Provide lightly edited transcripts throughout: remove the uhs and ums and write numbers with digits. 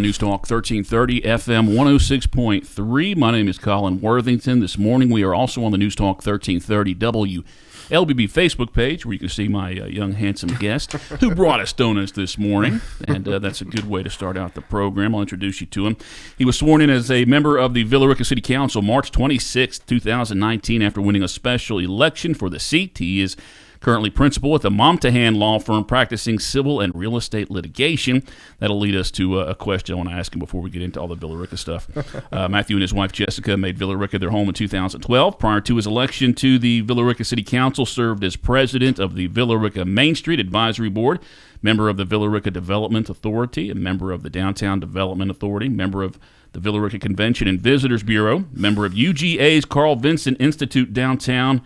News Talk 1330 FM 106.3. My name is Colin Worthington. This morning we are also on the News Talk 1330 WLBB Facebook page where you can see my young handsome guest who brought us donuts this morning. And that's a good way to start out the program. I'll introduce you to him. He was sworn in as a member of the Villa Rica City Council March 26, 2019 after winning a special election for the seat. He is currently principal at the Momtahan law firm practicing civil and real estate litigation. That'll lead us to a question I want to ask him before we get into all the Villa Rica stuff. Matthew and his wife Jessica made Villa Rica their home in 2012. Prior to his election to the Villa Rica City Council, served as president of the Villa Rica Main Street Advisory Board, member of the Villa Rica Development Authority, a member of the Downtown Development Authority, member of the Villa Rica Convention and Visitors Bureau, member of UGA's Carl Vinson Institute Downtown,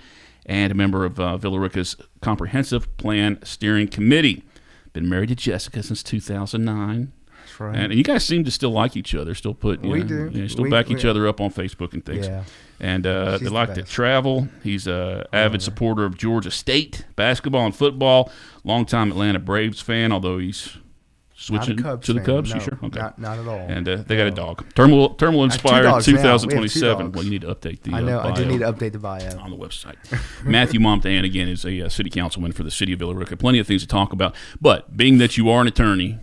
and a member of Villa Rica's Comprehensive Plan Steering Committee. Been married to Jessica since 2009. That's right. And you guys seem to still like each other, still put, back each other up on Facebook and things. Yeah. And they like to travel. He's an avid supporter of Georgia State basketball and football. Longtime Atlanta Braves fan, although he's switching to the Cubs. No, you sure? Okay. Not at all. And they got a dog. Terminal inspired dogs 2027. Well, you need to update the I know. bio I do need to update the bio on the website. Matthew Momtahan, again, is a city councilman for the city of Villa Rica. Plenty of things to talk about. But being that you are an attorney,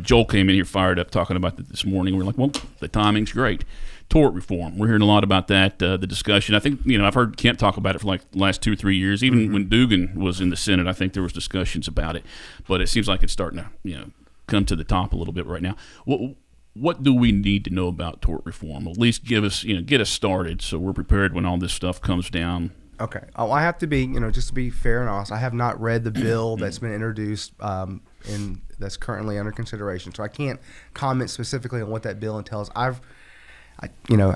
Joel came in here fired up talking about that this morning. We're like, well, the timing's great. Tort reform. We're hearing a lot about that, the discussion. I think, I've heard Kent talk about it for like the last 2 or 3 years. Even when Dugan was in the Senate, I think there was discussions about it. But it seems like it's starting to, come to the top a little bit right now. What do we need to know about tort reform? At least give us, get us started so we're prepared when all this stuff comes down. Okay. I have to be, just to be fair and honest, I have not read the bill that's been introduced that's currently under consideration. So I can't comment specifically on what that bill entails. I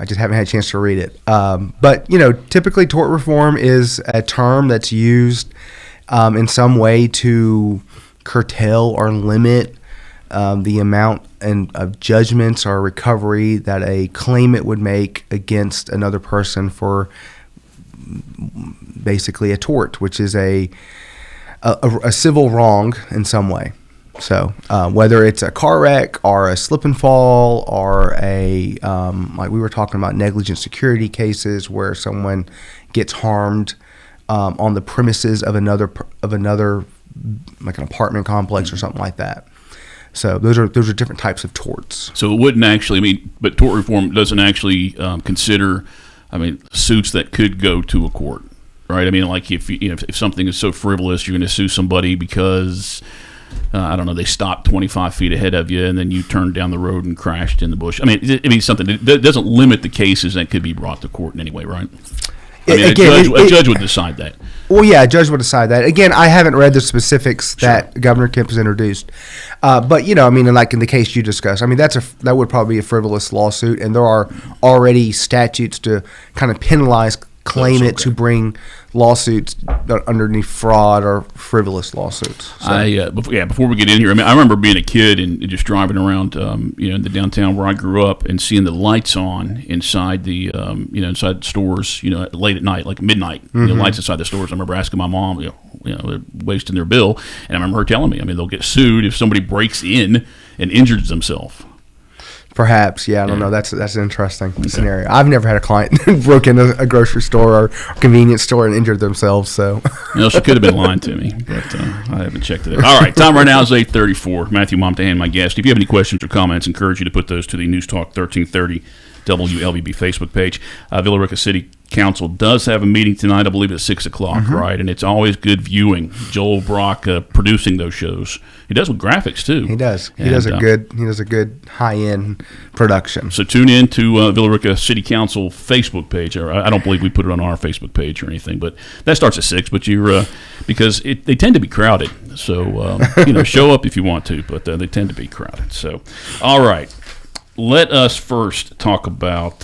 just haven't had a chance to read it. But typically tort reform is a term that's used in some way to curtail or limit the amount of judgments or recovery that a claimant would make against another person for basically a tort, which is a civil wrong in some way. So whether it's a car wreck or a slip and fall or a like we were talking about negligent security cases where someone gets harmed on the premises of another like an apartment complex or something like that. So those are different types of torts. So it wouldn't actually, but tort reform doesn't actually consider, suits that could go to a court, right? Like if something is so frivolous, you're going to sue somebody because, they stopped 25 feet ahead of you and then you turned down the road and crashed in the bush. Something that doesn't limit the cases that could be brought to court in any way, right? A judge would decide that. Well, yeah, a judge would decide that. Again, I haven't read the specifics that Governor Kemp has introduced. But, like in the case you discussed, that would probably be a frivolous lawsuit. And there are already statutes to kind of penalize claimants who bring lawsuits underneath fraud or frivolous lawsuits. So. Before we get in here, I remember being a kid and just driving around, in the downtown where I grew up and seeing the lights on inside the, inside the stores, late at night, like midnight, lights inside the stores. I remember asking my mom, they're wasting their bill. And I remember her telling me, they'll get sued if somebody breaks in and injures themselves. Perhaps, yeah. I don't know. That's an interesting scenario. I've never had a client broke into a grocery store or convenience store and injured themselves. So, she could have been lying to me, but I haven't checked it out. All right, time right now is 8:34. Matthew Momtahan, my guest. If you have any questions or comments, I encourage you to put those to the News Talk 1330 WLBB Facebook page. Villa Rica City Council does have a meeting tonight. I believe at 6 o'clock, right? And it's always good viewing. Joel Brock producing those shows. He does with graphics too. He does. He does a good high-end production. So tune in to Villa Rica City Council Facebook page. I don't believe we put it on our Facebook page or anything, but that starts at 6. But you're because they tend to be crowded. So show up if you want to, but they tend to be crowded. So, all right. Let us first talk about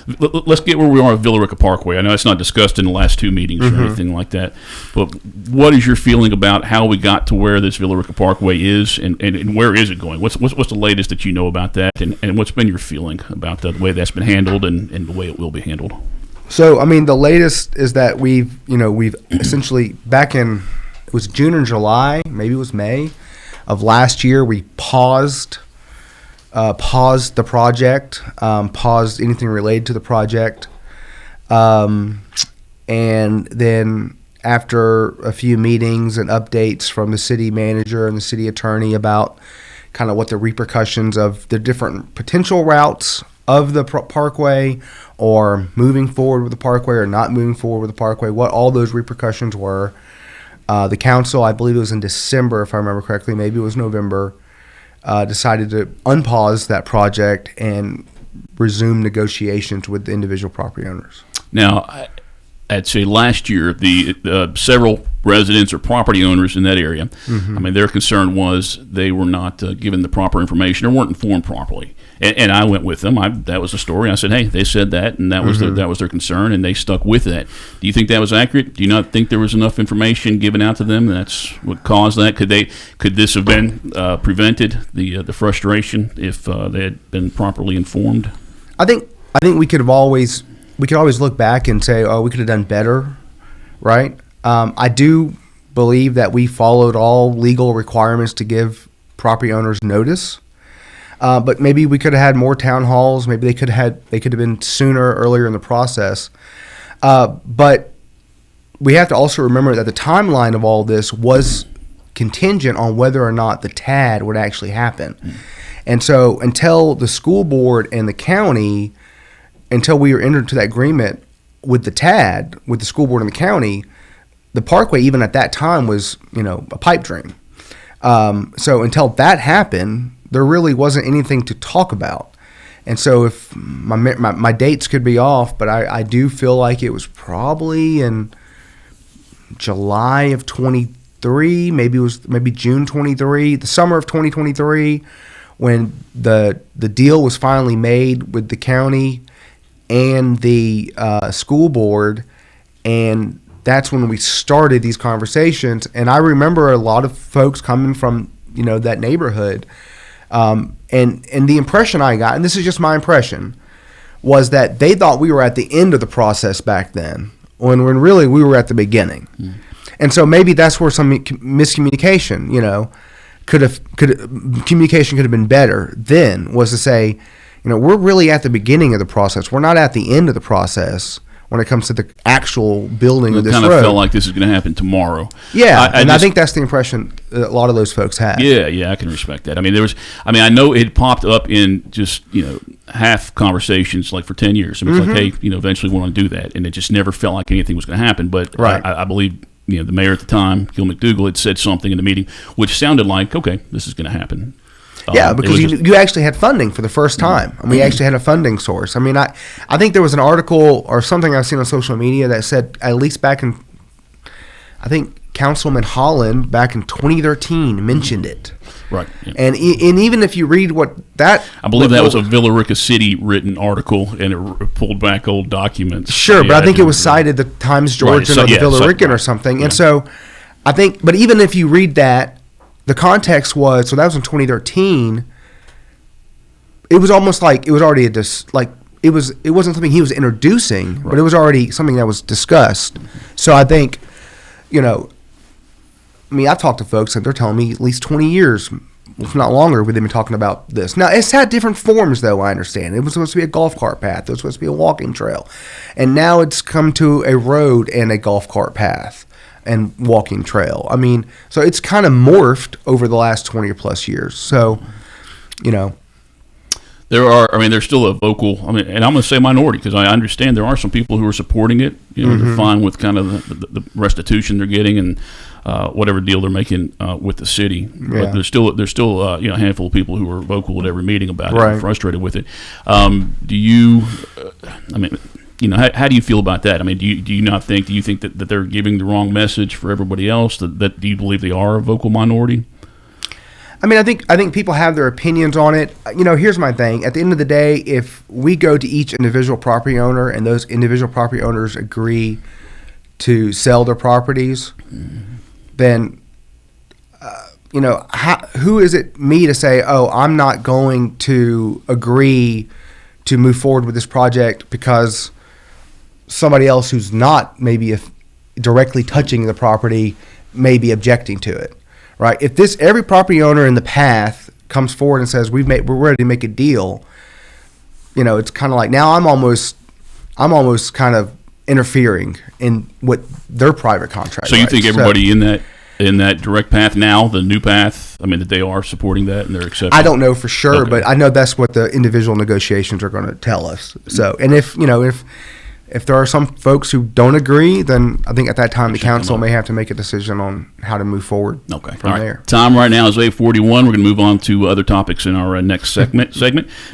let's get where we are at Villa Rica Parkway. I know it's not discussed in the last 2 meetings or anything like that, but what is your feeling about how we got to where this Villa Rica Parkway is and where is it going? What's the latest that you know about that, and what's been your feeling about the way that's been handled and the way it will be handled? So, the latest is that we've essentially back in, it was June or July, maybe it was May of last year, we paused paused the project, paused anything related to the project. And then after a few meetings and updates from the city manager and the city attorney about kind of what the repercussions of the different potential routes of the parkway, or moving forward with the parkway or not moving forward with the parkway, what all those repercussions were. The council, I believe it was in December, if I remember correctly, maybe it was November, decided to unpause that project and resume negotiations with the individual property owners. Now, I'd say last year, the several residents or property owners in that area, I mean, their concern was they were not given the proper information or weren't informed properly. And I went with them. That was the story. I said, hey, they said that, and that was their concern, and they stuck with that. Do you think that was accurate? Do you not think there was enough information given out to them? That's what caused that. Could this have been prevented, the frustration, if they had been properly informed? I think we could always look back and say, oh, we could have done better, right? I do believe that we followed all legal requirements to give property owners notice. But maybe we could have had more town halls. Maybe they could have been earlier in the process. But we have to also remember that the timeline of all this was contingent on whether or not the TAD would actually happen. And so until the school board and the county, until we were entered into that agreement with the TAD, with the school board and the county, the parkway even at that time was, a pipe dream. So until that happened, there really wasn't anything to talk about. And so if my dates could be off, but I do feel like it was probably in July of 23, maybe June 23, the summer of 2023, when the deal was finally made with the county and the school board, and that's when we started these conversations. And I remember a lot of folks coming from that neighborhood. And the impression I got, and this is just my impression, was that they thought we were at the end of the process back then, when really we were at the beginning. And so maybe that's where some miscommunication, communication could have been better then, was to say, we're really at the beginning of the process. We're not at the end of the process when it comes to the actual building of this road. It kind of felt like this is going to happen tomorrow. Yeah, I think that's the impression a lot of those folks had. Yeah, I can respect that. I mean, I know it popped up in just, half conversations like for 10 years. I mean, it's like, hey, eventually we want to do that. And it just never felt like anything was going to happen. But right. I believe, the mayor at the time, Gil McDougall, had said something in the meeting which sounded like, okay, this is going to happen. Yeah, because you actually had funding for the first time. I mean, you actually had a funding source. I mean, I think there was an article or something I've seen on social media that said, at least back in, I think Councilman Holland back in 2013 mentioned it. Right. Yeah. And even if you read what that... I believe that was a Villa Rica City written article, and it pulled back old documents. Sure, but I think it was cited the Times Georgian or the Villa Rican or something. Yeah. And so I think, but even if you read that, the context was, so that was in 2013. It was almost like it was already it wasn't something he was introducing, right, but it was already something that was discussed. So I think, I've talked to folks and they're telling me at least 20 years, if not longer, we've been talking about this. Now, it's had different forms, though, I understand. It was supposed to be a golf cart path. It was supposed to be a walking trail. And now it's come to a road and a golf cart path and walking trail. I mean, so it's kind of morphed over the last 20 or plus years. So, there's still a vocal, and I'm going to say minority, because I understand there are some people who are supporting it. They're fine with kind of the restitution they're getting and whatever deal they're making with the city. But there's still a handful of people who are vocal at every meeting about it, and frustrated with it. Do you how do you feel about that? I mean, do you think that they're giving the wrong message for everybody else? That do you believe they are a vocal minority? I mean, I think people have their opinions on it. Here's my thing. At the end of the day, if we go to each individual property owner and those individual property owners agree to sell their properties, then, who is it me to say, oh, I'm not going to agree to move forward with this project because somebody else who's not maybe directly touching the property may be objecting to it, right? If every property owner in the path comes forward and says we're ready to make a deal, it's kind of like now I'm almost kind of interfering in what their private contract. So you think everybody in that direct path now, the new path, that they are supporting that and they're accepting? I don't know for sure, but I know that's what the individual negotiations are going to tell us. So, and if there are some folks who don't agree, then I think at that time the council may have to make a decision on how to move forward from there. Time right now is 8:41. We're going to move on to other topics in our next segment.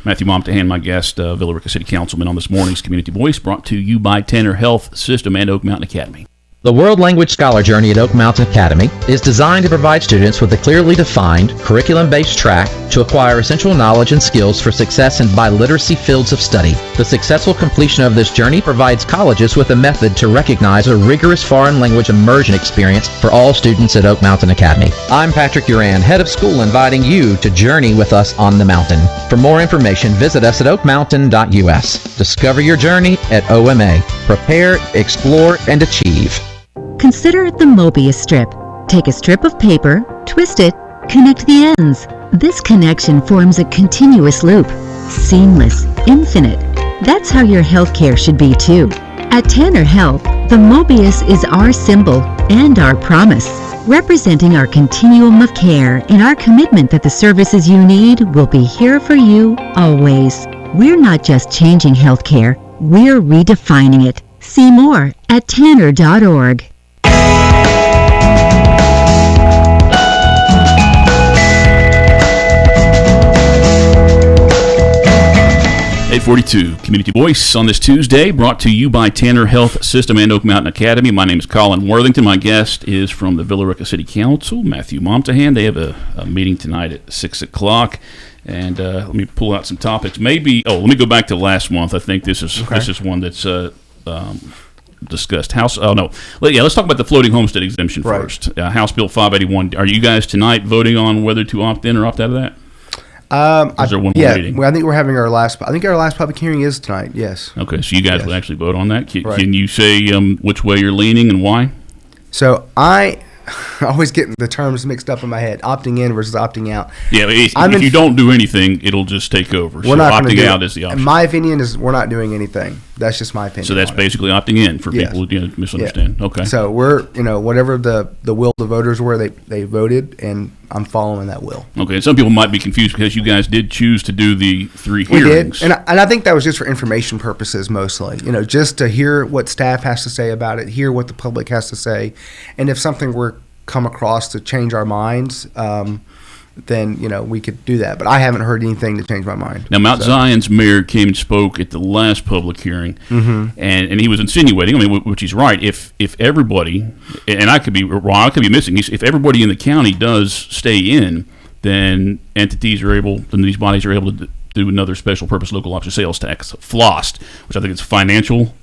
Matthew Momtahan, my guest, Villa Rica City Councilman on this morning's Community Voice, brought to you by Tanner Health System and Oak Mountain Academy. The World Language Scholar Journey at Oak Mountain Academy is designed to provide students with a clearly defined, curriculum-based track to acquire essential knowledge and skills for success in biliteracy fields of study. The successful completion of this journey provides colleges with a method to recognize a rigorous foreign language immersion experience for all students at Oak Mountain Academy. I'm Patrick Uran, head of school, inviting you to journey with us on the mountain. For more information, visit us at oakmountain.us. Discover your journey at OMA. Prepare, explore, and achieve. Consider the Mobius strip. Take a strip of paper, twist it, connect the ends. This connection forms a continuous loop. Seamless, infinite. That's how your healthcare should be too. At Tanner Health, the Mobius is our symbol and our promise, representing our continuum of care and our commitment that the services you need will be here for you always. We're not just changing healthcare, we're redefining it. See more at tanner.org. 8:42 Community Voice on this Tuesday, brought to you by Tanner Health System and Oak Mountain Academy. My name is Colin Worthington. My guest is from the Villa Rica City Council, Matthew Momtahan. They have a meeting tonight at 6 o'clock. And let me pull out some topics. Let me go back to last month. I think this is one that's discussed. Let's talk about the floating homestead exemption first. House Bill 581. Are you guys tonight voting on whether to opt in or opt out of that? Is there one more meeting? Well, I think we're having our last public hearing is tonight. Yes. Okay, so you guys will actually vote on that. Can you say which way you're leaning and why? So I always get the terms mixed up in my head: opting in versus opting out. Yeah, if you don't do anything, it'll just take over. We're not opting out is the option. My opinion is we're not doing anything. That's just my opinion. So that's basically opting in for people who misunderstand. Yeah. Okay. So we're whatever the will of the voters were, they voted, and I'm following that will. Okay. And some people might be confused because you guys did choose to do the 3 hearings. We did, and I think that was just for information purposes mostly. Just to hear what staff has to say about it, hear what the public has to say, and if something were come across to change our minds, then we could do that. But I haven't heard anything to change my mind. Now, Mount Zion's mayor came and spoke at the last public hearing, and he was insinuating, which he's right, if everybody, and I could be wrong, I could be missing, if everybody in the county does stay in, then these bodies are able to do another special purpose local option sales tax, FLOST, which I think is financial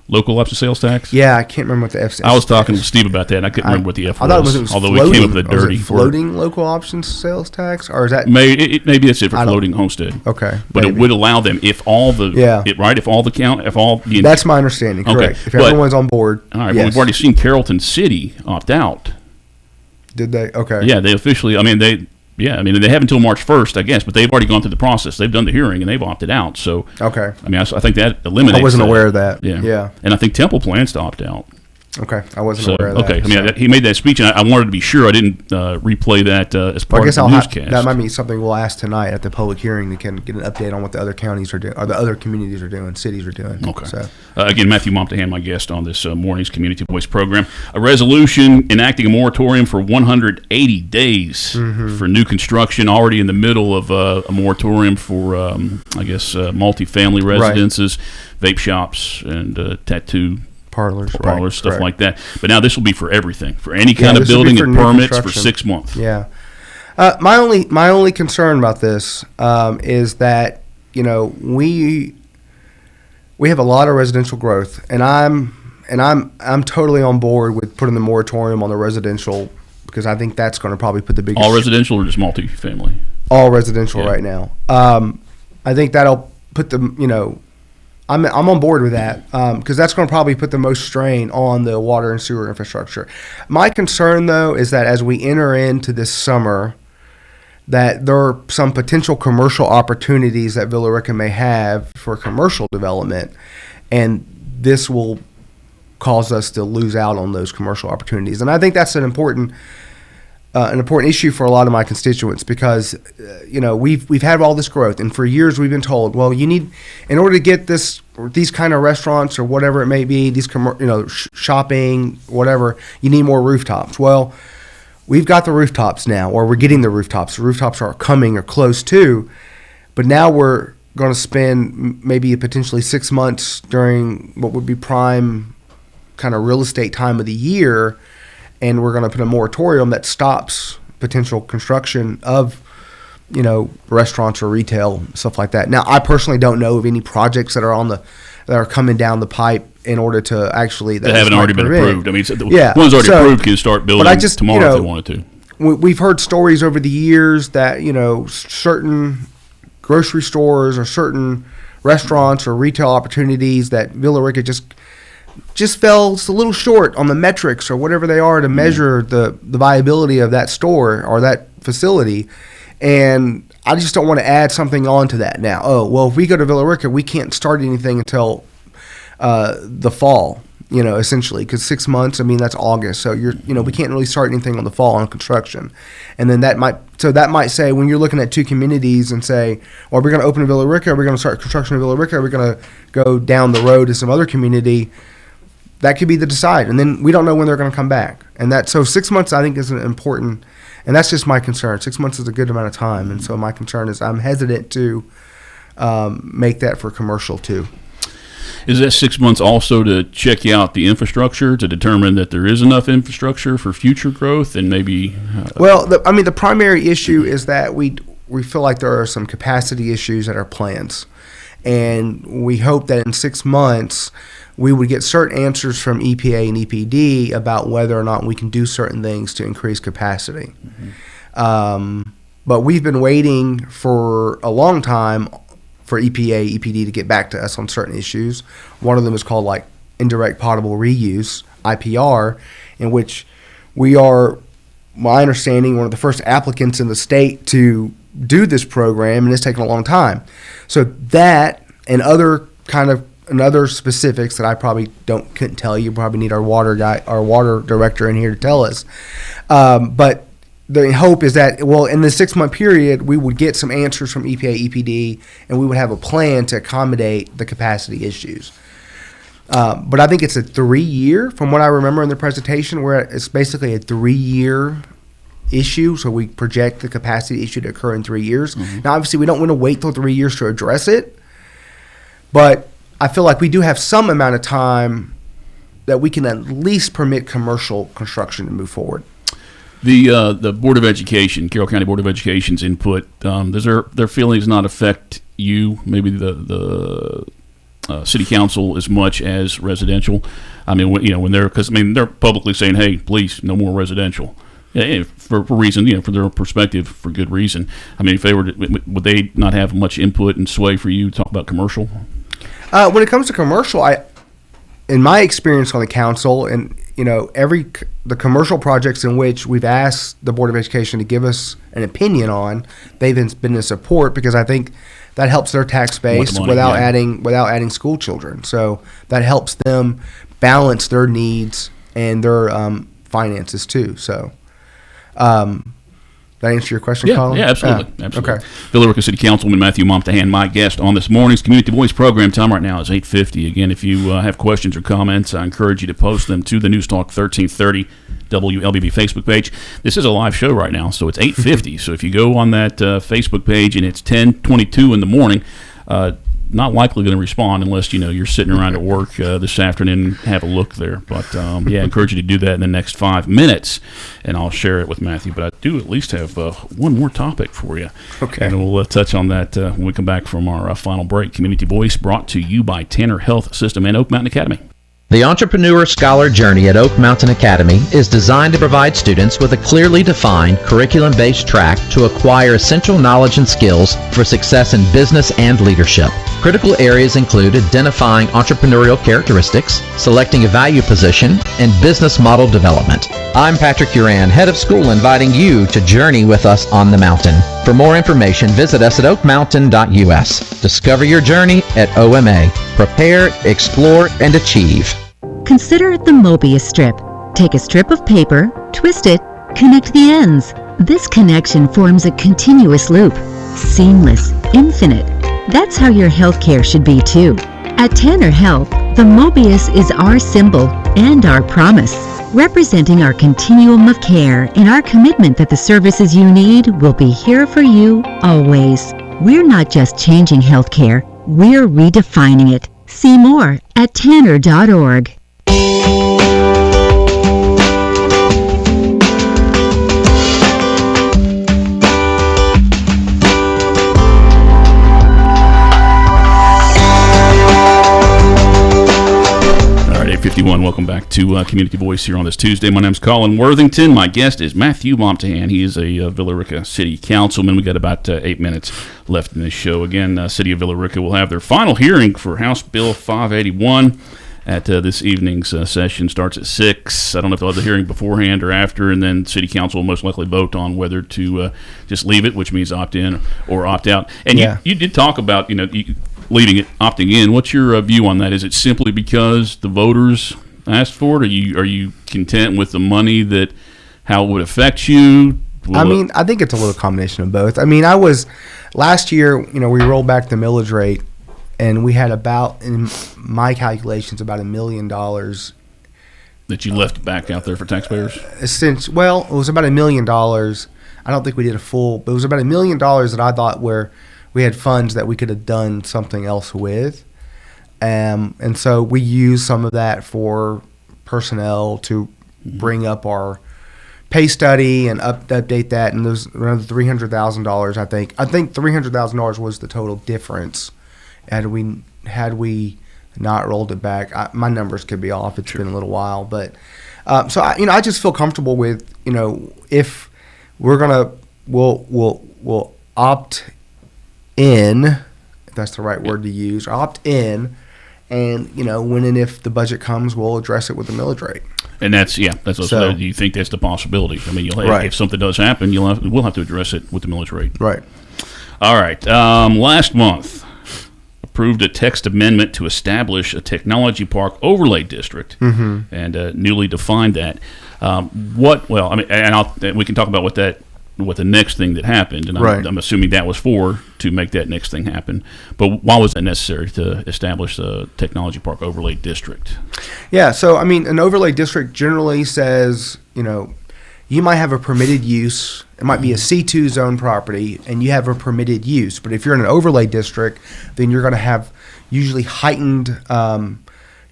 local option sales tax? Yeah, I can't remember what the F is. I was talking to Steve about that, and I couldn't remember what the F was. I thought it was although we came up with a dirty floating local option sales tax, or is that maybe that's it for floating homestead? Okay, but maybe. It would allow them if all the that's my understanding. Correct. Okay. If everyone's on board. All right. Yes. Well, we've already seen Carrollton City opt out. Did they? Okay. Yeah, they officially. They have until March 1st, I guess, but they've already gone through the process. They've done the hearing and they've opted out. So, okay. I think that eliminates. I wasn't aware of that. Yeah. And I think Temple plans to opt out. Okay, I wasn't aware of that. Okay, he made that speech, and I wanted to be sure I didn't replay that as part of the newscast. That might be something we'll ask tonight at the public hearing to get an update on what the other counties are doing, or the other communities are doing, cities are doing. Okay. So. Again, Matthew Momtahan, my guest on this morning's Community Voice program. A resolution enacting a moratorium for 180 days for new construction, already in the middle of a moratorium for, multifamily residences, vape shops, and tattoo parlors, stuff like that. But now this will be for everything, for any kind of building and permits for 6 months. Yeah. My only concern about this is that we have a lot of residential growth, and I'm totally on board with putting the moratorium on the residential, because I think that's going to probably put the biggest. All residential or just multifamily? All residential right now. I think that'll put the I'm on board with that, because that's going to probably put the most strain on the water and sewer infrastructure. My concern, though, is that as we enter into this summer, that there are some potential commercial opportunities that Villa Rica may have for commercial development, and this will cause us to lose out on those commercial opportunities. And I think that's an important issue for a lot of my constituents, because we've had all this growth, and for years we've been told, well, you need, in order to get these kind of restaurants or whatever it may be, these shopping, whatever, you need more rooftops. Well, we've got the rooftops now, or we're getting the rooftops. The rooftops are coming or close to, but now we're going to spend maybe potentially 6 months during what would be prime kind of real estate time of the year, and we're going to put a moratorium that stops potential construction of, restaurants or retail, stuff like that. Now, I personally don't know of any projects that are coming down the pipe in order to actually that haven't already been approved. I mean, the ones already approved can start building tomorrow if they wanted to. We've heard stories over the years that certain grocery stores or certain restaurants or retail opportunities that Villa Rica just fell a little short on the metrics or whatever they are to measure the viability of that store or that facility. And I just don't want to add something on to that now. Oh, well, if we go to Villa Rica, we can't start anything until the fall, essentially, because 6 months, I mean, that's August. So we can't really start anything on the fall on construction. And then that might say, when you're looking at two communities and say, well, we're going to open in Villa Rica, we're going to start construction in Villa Rica, we're going to go down the road to some other community, that could be the decide. And then we don't know when they're going to come back. And so 6 months, I think, is an important, and that's just my concern. 6 months is a good amount of time. And so my concern is I'm hesitant to make that for commercial too. Is that 6 months also to check out the infrastructure, to determine that there is enough infrastructure for future growth, and maybe? Well, the primary issue is that we feel like there are some capacity issues at our plants, and we hope that in 6 months we would get certain answers from EPA and EPD about whether or not we can do certain things to increase capacity. Mm-hmm. But we've been waiting for a long time for EPA, EPD to get back to us on certain issues. One of them is called indirect potable reuse, IPR, in which we are, my understanding, one of the first applicants in the state to do this program, and it's taken a long time. So that and other specifics that I probably couldn't tell you. Probably need our water director in here to tell us. But the hope is that, in the 6 month period, we would get some answers from EPA, EPD, and we would have a plan to accommodate the capacity issues. But I think it's a 3-year, from what I remember in the presentation, where it's basically a 3-year issue. So we project the capacity issue to occur in 3 years. Mm-hmm. Now, obviously, we don't want to wait till 3 years to address it, but I feel like we do have some amount of time that we can at least permit commercial construction to move forward. The Board of Education, Carroll County Board of Education's input, does their feelings not affect you, maybe the city council, as much as residential? I mean, when they're publicly saying, hey, please, no more residential. For reason, for their perspective, for good reason. I mean, if they would they not have much input and sway for you to talk about commercial? When it comes to commercial, in my experience on the council, and the commercial projects in which we've asked the Board of Education to give us an opinion on, they've been in support, because I think that helps their tax base without adding school children. So that helps them balance their needs and their finances too. So. Did I answer your question, Colin? Yeah, absolutely. Okay. Villa Rica City Councilman Matthew Momtahan, my guest on this morning's Community Voice program. Time right now is 8:50. Again, if you have questions or comments, I encourage you to post them to the News Talk 1330 WLBB Facebook page. This is a live show right now, so it's 8:50. So if you go on that Facebook page and it's 10:22 in the morning, not likely going to respond unless you're sitting around at work this afternoon and have a look there. But I encourage you to do that in the next 5 minutes, and I'll share it with Matthew. But I do at least have one more topic for you. Okay. And we'll touch on that when we come back from our final break. Community Voice brought to you by Tanner Health System and Oak Mountain Academy. The Entrepreneur Scholar Journey at Oak Mountain Academy is designed to provide students with a clearly defined curriculum-based track to acquire essential knowledge and skills for success in business and leadership. Critical areas include identifying entrepreneurial characteristics, selecting a value position, and business model development. I'm Patrick Uran, head of school, inviting you to journey with us on the mountain. For more information, visit us at oakmountain.us. Discover your journey at OMA. Prepare, explore, and achieve. Consider the Mobius strip. Take a strip of paper, twist it, connect the ends. This connection forms a continuous loop. Seamless, infinite. That's how your healthcare should be too. At Tanner Health, the Mobius is our symbol and our promise, representing our continuum of care and our commitment that the services you need will be here for you always. We're not just changing healthcare, we're redefining it. See more at tanner.org. All right, 8:51. Welcome back to Community Voice here on this Tuesday. My name's Colin Worthington. My guest is Matthew Momtahan. He is a Villa Rica City Councilman. We got about 8 minutes left in this show. Again, City of Villa Rica will have their final hearing for House Bill 581 at this evening's session. Starts at 6. I don't know if they'll have the hearing beforehand or after, and then City Council will most likely vote on whether to just leave it, which means opt in or opt out. And you did talk about, leaving it, opting in. What's your view on that? Is it simply because the voters asked for it? Are you content with the money, that how it would affect you? I think it's a little combination of both. Last year, we rolled back the millage rate, and we had about, in my calculations, about $1 million that you left back out there for taxpayers? It was about $1 million. I don't think we did a full, but it was about $1 million that I thought where we had funds that we could have done something else with. And so we used some of that for personnel to bring up our pay study and update that. And there's around $300,000, I think. I think $300,000 was the total difference. Had we not rolled it back, my numbers could be off. It's been a little while, but so I just feel comfortable with, if we're gonna we'll opt in, if that's the right word to use, opt in, and when and if the budget comes, we'll address it with the millage rate. And that's what you think that's the possibility. I mean, if something does happen, we'll have to address it with the millage rate. Right. All right. Last month, approved a text amendment to establish a technology park overlay district, and newly defined that. We can talk about what the next thing that happened, and I'm assuming that was to make that next thing happen. But why was that necessary to establish the technology park overlay district? Yeah, so an overlay district generally says, you might have a permitted use. It might be a C2 zone property, and you have a permitted use. But if you're in an overlay district, then you're going to have usually heightened. You're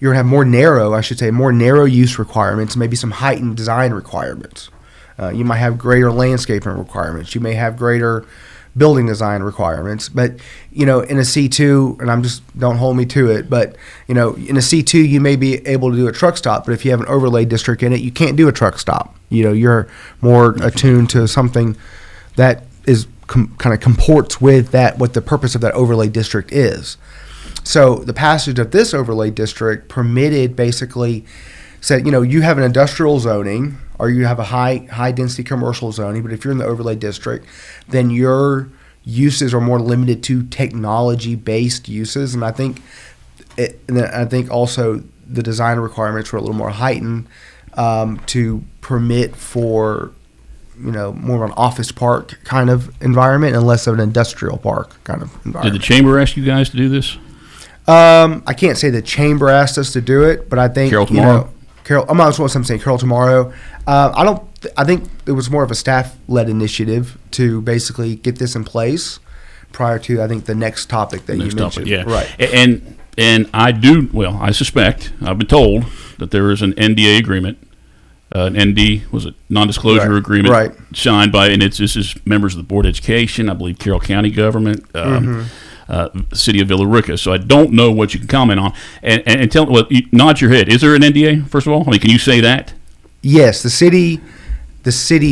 going to have more narrow use requirements, maybe some heightened design requirements. You might have greater landscaping requirements. You may have greater building design requirements. But, in a C2, and don't hold me to it, but, in a C2, you may be able to do a truck stop. But if you have an overlay district in it, you can't do a truck stop. You're more attuned to something that is kind of comports with what the purpose of that overlay district is. So the passage of this overlay district basically said, you have an industrial zoning, or you have a high density commercial zoning, but if you're in the overlay district, then your uses are more limited to technology based uses. And I think also the design requirements were a little more heightened to permit for more of an office park kind of environment and less of an industrial park kind of environment. Did the chamber ask you guys to do this? I can't say the chamber asked us to do it, but I think Carol tomorrow. Carol tomorrow. I think it was more of a staff-led initiative to basically get this in place prior to, I think, the next topic that you mentioned. Yeah. Right. And I suspect, I've been told that there is an NDA agreement, non-disclosure agreement signed by, this is members of the Board of Education, I believe Carroll County government, City of Villa Rica. So I don't know what you can comment on. And tell, nod your head. Is there an NDA, first of all? Can you say that? Yes, the city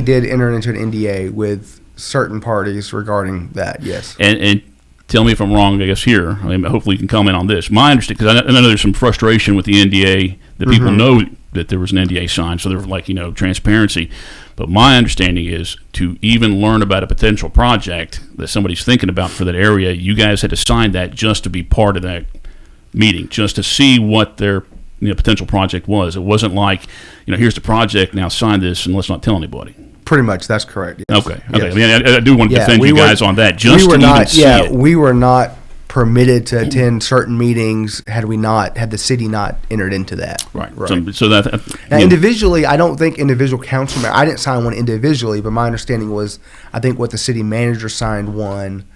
did enter into an NDA with certain parties regarding that, yes. And tell me if I'm wrong, I guess, here. Hopefully you can comment on this. My understanding, because I know there's some frustration with the NDA that people know that there was an NDA signed, so there was like, transparency. But my understanding is to even learn about a potential project that somebody's thinking about for that area, you guys had to sign that just to be part of that meeting, just to see what their potential project was. It wasn't like, here's the project, now sign this and let's not tell anybody. Pretty much, that's correct. Yes. Okay. Yes. I mean, I do want to defend you guys on that. Just to even see it. We were not permitted to attend certain meetings had the city not entered into that. Right. So that now, individually, I don't think individual council members. I didn't sign one individually, but my understanding was I think what the city manager signed one,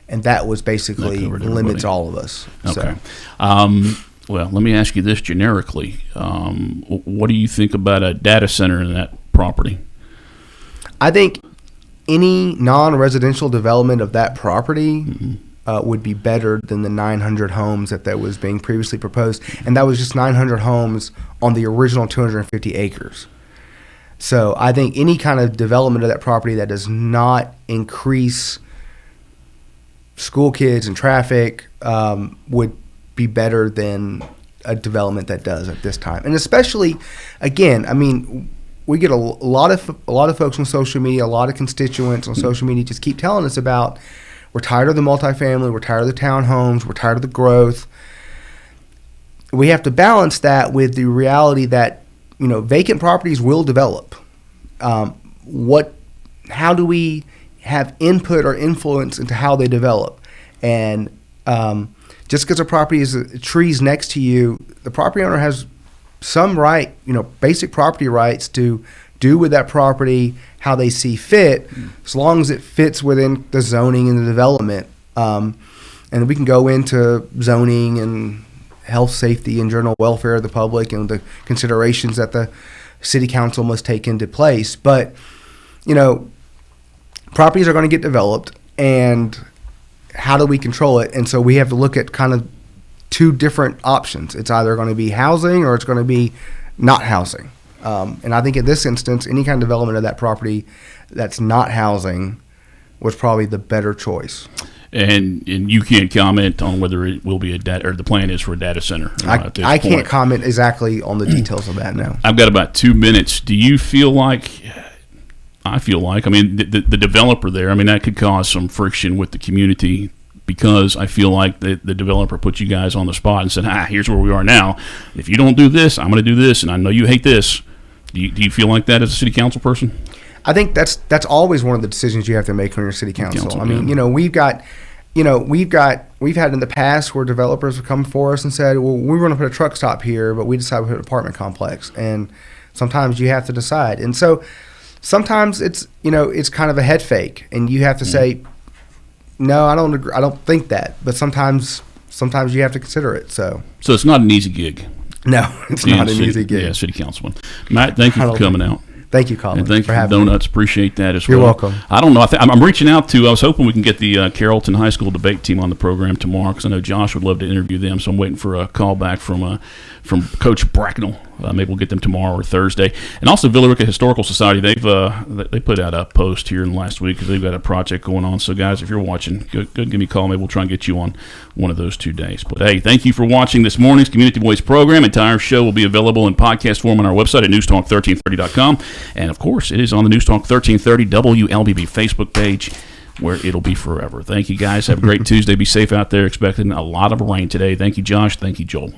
and that was basically limits all of us. Okay. So. Well, let me ask you this generically: what do you think about a data center in that property? I think any non-residential development of that property. Mm-hmm. Would be better than the 900 homes that was being previously proposed. And that was just 900 homes on the original 250 acres. So I think any kind of development of that property that does not increase school kids and traffic would be better than a development that does at this time. And especially, again, I mean, we get a lot of folks on social media, a lot of constituents on social media just keep telling us about we're tired of the multifamily, we're tired of the townhomes, we're tired of the growth. We have to balance that with the reality that, vacant properties will develop. How do we have input or influence into how they develop? And just because a property is trees next to you, the property owner has some right, basic property rights to do with that property how they see fit, as long as it fits within the zoning and the development. And we can go into zoning and health, safety, and general welfare of the public and the considerations that the city council must take into place. But, properties are going to get developed, and how do we control it? And so we have to look at kind of two different options. It's either going to be housing or it's going to be not housing. And I think in this instance, any kind of development of that property that's not housing was probably the better choice. And you can't comment on whether it will be the plan is for a data center. I can't comment exactly on the details of that now. I've got about 2 minutes. Do you feel like, I mean, the developer there, I mean, that could cause some friction with the community, because I feel like the developer put you guys on the spot and said, here's where we are now. If you don't do this, I'm going to do this, and I know you hate this. Do you feel like that as a city council person? I think that's always one of the decisions you have to make when you're city council. I mean, we've had in the past where developers have come for us and said, well, we were going to put a truck stop here, but we decided to put an apartment complex. And sometimes you have to decide. And so sometimes it's kind of a head fake, and you have to say, no, I don't agree. I don't think that. But sometimes you have to consider it. So it's not an easy gig. No, it's not an easy gig. Yeah, city councilman. Matt, thank you for coming out. Thank you, Colin. And thank you for donuts. Appreciate that as well. You're welcome. I don't know. I'm reaching out to. I was hoping we can get the Carrollton High School debate team on the program tomorrow, because I know Josh would love to interview them. So I'm waiting for a call back from Coach Bracknell. Maybe we'll get them tomorrow or Thursday. And also, Villa Rica Historical Society. They put out a post here in the last week because they've got a project going on. So guys, if you're watching, go give me a call. Maybe we'll try and get you on one of those 2 days. But hey, thank you for watching this morning's Community Voice program. Entire show will be available in podcast form on our website at newstalk1330.com, and of course, it is on the Newstalk 1330 WLBB Facebook page, where it'll be forever. Thank you, guys. Have a great Tuesday. Be safe out there. Expecting a lot of rain today. Thank you, Josh. Thank you, Joel.